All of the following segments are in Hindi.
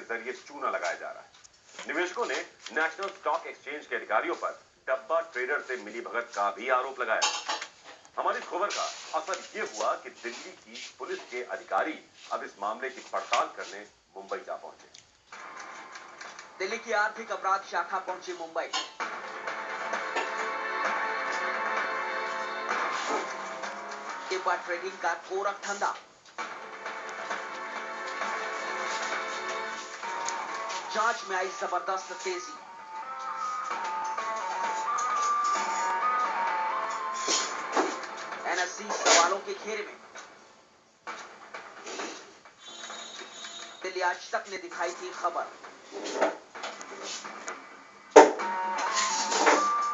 के जरिए चूना लगाया जा रहा है। निवेशकों ने नेशनल स्टॉक एक्सचेंज के अधिकारियों पर डब्बा ट्रेडर से मिलीभगत का भी आरोप लगाया। हमारी खबर का असर ये हुआ कि दिल्ली की पुलिस के अधिकारी अब इस मामले की पड़ताल करने मुंबई जा पहुंचे। दिल्ली की आर्थिक अपराध शाखा पहुंची मुंबई। डिब्बा ट्रेडिंग का कोरक धंधा। जांच में आई जबरदस्त तेजी। एनएससी सवालों के घेरे में। दिल्ली आज तक ने दिखाई थी खबर।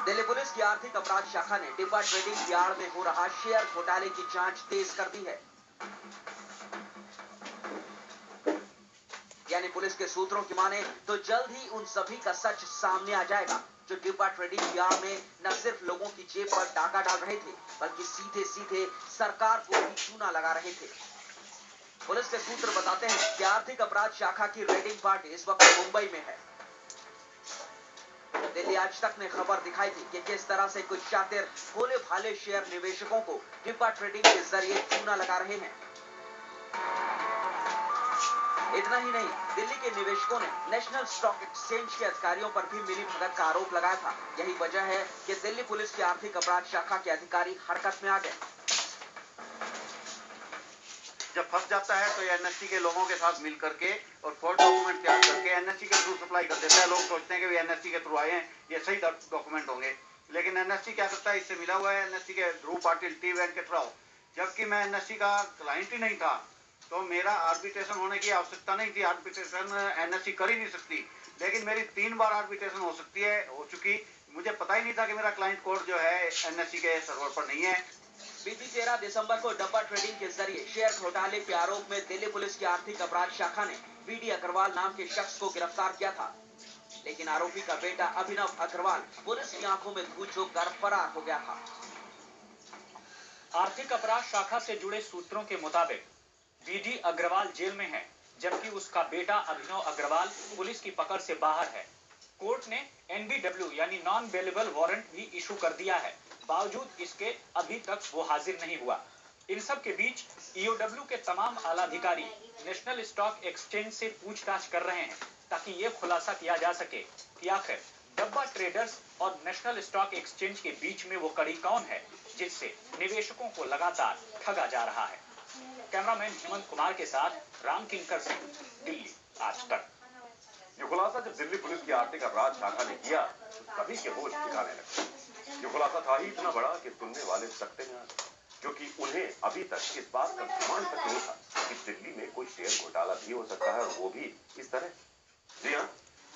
दिल्ली पुलिस की आर्थिक अपराध शाखा ने डिब्बा ट्रेडिंग की आड़ में हो रहा शेयर घोटाले की जांच तेज कर दी है। यानी पुलिस के सूत्रों की माने तो जल्द ही उन सभी का सच सामने आ जाएगा जो डिब्बा ट्रेडिंग की आड़ में न सिर्फ लोगों की जेब पर डाका डाल रहे थे, बल्कि सीधे सीधे सरकार को भी चूना लगा रहे थे। पुलिस के सूत्र बताते हैं कि आर्थिक अपराध शाखा की रेडिंग पार्टी इस वक्त मुंबई में है। दिल्ली आज तक ने खबर दिखाई थी कि किस तरह से कुछ शातिर भोले भाले शेयर निवेशकों को डिब्बा ट्रेडिंग के जरिए चूना लगा रहे हैं। इतना ही नहीं, दिल्ली के निवेशकों ने नेशनल स्टॉक एक्सचेंज के अधिकारियों पर भी मिलीभगत का आरोप लगाया था। यही वजह है कि दिल्ली पुलिस की आर्थिक अपराध शाखा के अधिकारी हरकत में आ गए। जब फंस जाता है तो एनएससी के लोगों के साथ मिल करके और फॉल्स डॉक्यूमेंट तैयार करके एनएससी के थ्रू सप्लाई कर देता है। लोग सोचते हैं कि एनएससी के थ्रू आए हैं, ये सही डॉक्यूमेंट होंगे, लेकिन एनएससी क्या करता है, इससे मिला हुआ है एनएससी के ध्रुव पाटिल टी वैन के थ्रू। जबकि मैं एनएससी का क्लाइंट ही नहीं था, तो मेरा आर्बिट्रेशन होने की आवश्यकता नहीं थी। आर्बिट्रेशन एनएससी कर ही नहीं सकती, लेकिन मेरी 3 बार आर्बिट्रेशन हो चुकी। मुझे पता ही नहीं था कि मेरा क्लाइंट कोड जो है एनएससी के सर्वर पर नहीं है। बीती 13 दिसंबर को डब्बा ट्रेडिंग के जरिए शेयर घोटाले के आरोप में दिल्ली पुलिस की आर्थिक अपराध शाखा ने बीडी अग्रवाल नाम के शख्स को गिरफ्तार किया था, लेकिन आरोपी का बेटा अभिनव अग्रवाल पुलिस की आंखों में धूल झोंककर फरार हो गया था। आर्थिक अपराध शाखा से जुड़े सूत्रों के मुताबिक बीडी अग्रवाल जेल में है, जबकि उसका बेटा अभिनव अग्रवाल पुलिस की पकड़ से बाहर है। कोर्ट ने NBW यानी नॉन बेलेबल वारंट भी इशू कर दिया है। बावजूद इसके अभी तक वो हाजिर नहीं हुआ। इन सब के बीच EOW के तमाम आला अधिकारी नेशनल स्टॉक एक्सचेंज से पूछताछ कर रहे हैं, ताकि ये खुलासा किया जा सके कि आखिर डब्बा ट्रेडर्स और नेशनल स्टॉक एक्सचेंज के बीच में वो कड़ी कौन है जिससे निवेशकों को लगातार ठगा जा रहा है। कैमरामैन हेमंत कुमार के साथ राम किंकर सिंह, दिल्ली आज तक। ये खुलासा जब दिल्ली पुलिस की आर्थिक अपराध शाखा ने किया तो सभी के होश ठिकाने लगे। ये खुलासा था ही इतना बड़ा कि सुनने वाले सकते में आ गए, क्योंकि उन्हें अभी तक इस बात का गुमान तक नहीं था कि दिल्ली में कोई शेयर घोटाला भी हो सकता है, और वो भी इस तरह। जी हाँ,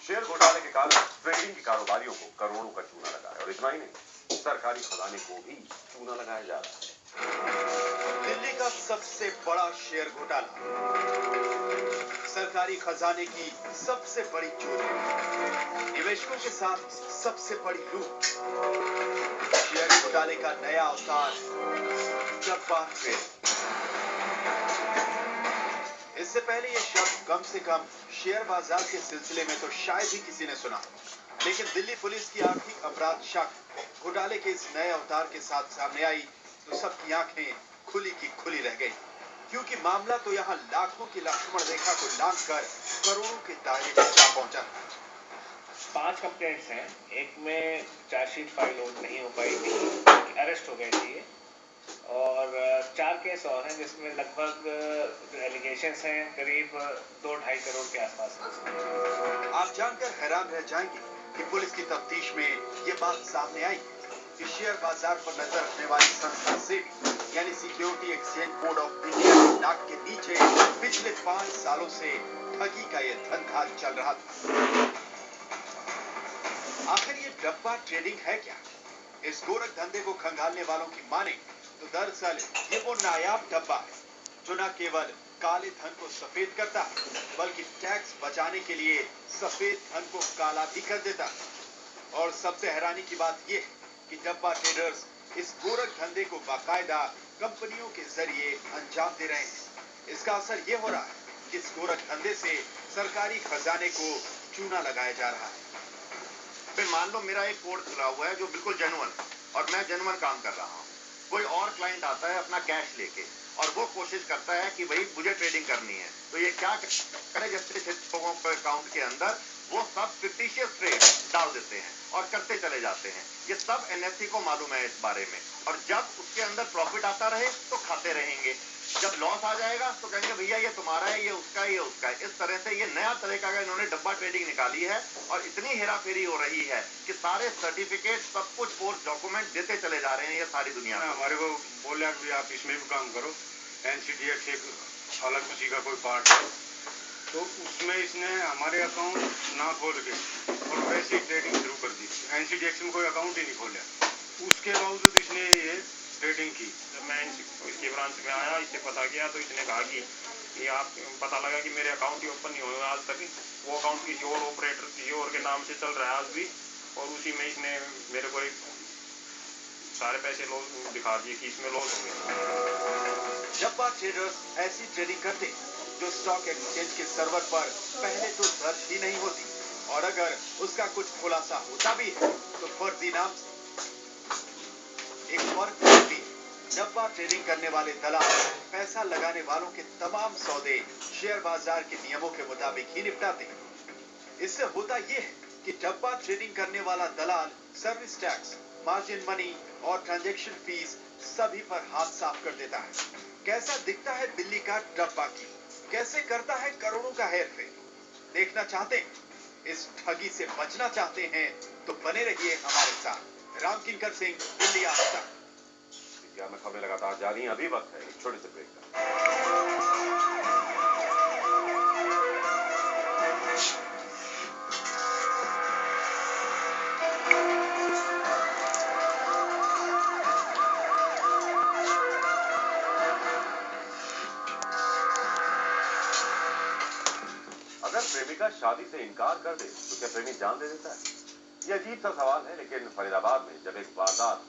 शेयर घोटाले के कारण ट्रेडिंग के कारोबारियों को करोड़ों का चूना लगा है, और इतना ही नहीं, सरकारी खजाने को भी चूना लगाया जा रहा है। दिल्ली का सबसे बड़ा शेयर घोटाला, सरकारी खजाने की सबसे बड़ी चोरी, निवेशकों के साथ सबसे बड़ी लूट, शेयर घोटाले का नया अवतार डब्बा ट्रेडिंग। इससे पहले ये शब्द कम से कम शेयर बाजार के सिलसिले में तो शायद ही किसी ने सुना, लेकिन दिल्ली पुलिस की आर्थिक अपराध शाखा घोटाले के इस नए अवतार के साथ सामने आई तो सबकी आंखें खुली की खुली रह गई, क्योंकि मामला तो यहाँ लाखों की लक्ष्मण रेखा को लांघकर करोड़ों के दायरे में जा पहुंचा। 5 कंप्लेंट्स हैं, एक में चार्जशीट फाइल नहीं हो पाई थी, अरेस्ट हो गए थे, और 4 केस और हैं जिसमें लगभग जो एलिगेशंस हैं करीब 2-2.5 करोड़ के आसपास हैं। आप जानकर हैरान रह जाएंगे कि पुलिस की तफ्तीश में ये बात सामने आई कि शेयर बाजार पर नजर रखने वाली संस्था से यानी security exchange board of India के नाक के नीचे पिछले 5 सालों से ठगी का ये धंधा चल रहा था। आखिर ये डब्बा ट्रेडिंग है क्या? इस गोरख धंधे को खंगालने वालों की माने तो दरअसल ये वो नायाब डब्बा है जो न केवल काले धन को सफेद करता है, बल्कि टैक्स बचाने के लिए सफेद धन को काला भी कर देता है। और सबसे हैरानी की बात यह है कि डब्बा ट्रेडर्स इस गोरख धंधे को बाकायदा कंपनियों के जरिए अंजाम दे रहे हैं। इसका असर ये हो रहा है इस गोरख धंधे से सरकारी खजाने को चूना लगाया जा रहा है। फिर मान लो मेरा एक कोड खुला हुआ है जो बिल्कुल जेन्युइन है और मैं जेन्युइन काम कर रहा हूँ। कोई और क्लाइंट आता है अपना कैश लेके और वो कोशिश करता है कि भाई मुझे ट्रेडिंग करनी है, तो ये क्या करे, जैसे लोगों के अकाउंट के अंदर वो सब फिक्टिशियस ट्रेड डाल देते हैं और करते चले जाते हैं। ये सब एनएससी को मालूम है इस बारे में, और जब उसके अंदर प्रॉफिट आता रहे तो खाते रहेंगे, जब लॉस आ जाएगा तो कहेंगे भैया ये तुम्हारा है, ये उसका है, ये उसका है। इस तरह से ये नया तरीका का इन्होंने डब्बा ट्रेडिंग निकाली है और इतनी हेराफेरी हो रही है कि सारे सर्टिफिकेट सब कुछ फोर्स डॉक्यूमेंट देते चले जा रहे हैं ये सारी दुनिया में। हमारे को बोला कि आप इसमें भी काम करो, एनसीडीएक्स एक अलग उसी का कोई पार्ट है, तो उसमें इसने हमारे अकाउंट ना खोल के और वैसे ही ट्रेडिंग शुरू कर दी। एनसीडीएक्स में कोई अकाउंट ही नहीं खोला, उसके बावजूद इसने ये ट्रेडिंग की। जब मैं इसके ब्रांच में आया, इससे पता किया तो इसने कहा कि ये आप पता लगा कि मेरे अकाउंट ही ओपन नहीं हुए आज तक, वो अकाउंट किसी और ऑपरेटर किसी और के नाम से चल रहा है आज भी, और उसी में इसने मेरे को सारे पैसे लॉस दिखा दिए कि इसमें लॉस हो गए। डब्बा ट्रेडर्स ऐसी ट्रेडिंग करते जो स्टॉक एक्सचेंज के सर्वर पर पहले तो दर्ज ही नहीं होती, और अगर उसका कुछ खुलासा होता भी है तो फर्जी नाम से। एक फर्क भी, डब्बा ट्रेडिंग करने वाले दलाल पैसा लगाने वालों के तमाम सौदे शेयर बाजार के नियमों के मुताबिक ही निपटाते हैं। इससे होता यह है कि डब्बा ट्रेडिंग करने वाला दलाल सर्विस टैक्स, मार्जिन मनी और ट्रांजैक्शन फीस सभी पर हाथ साफ कर देता है। कैसा दिखता है दिल्ली का डब्बा की, कैसे करता है करोड़ों का हेरफेर। देखना चाहते हैं, इस ठगी से बचना चाहते हैं तो बने रहिए हमारे साथ। राम किंकर सिंह, दिल्ली आज तक। इंडिया में खबरें लगातार जारी हैं। अभी वक्त है एक छोटे से ब्रेक का। अगर प्रेमिका शादी से इनकार कर दे तो क्या प्रेमी जान दे देता है? ये अजीब सा सवाल है, लेकिन फरीदाबाद में जब एक वारदात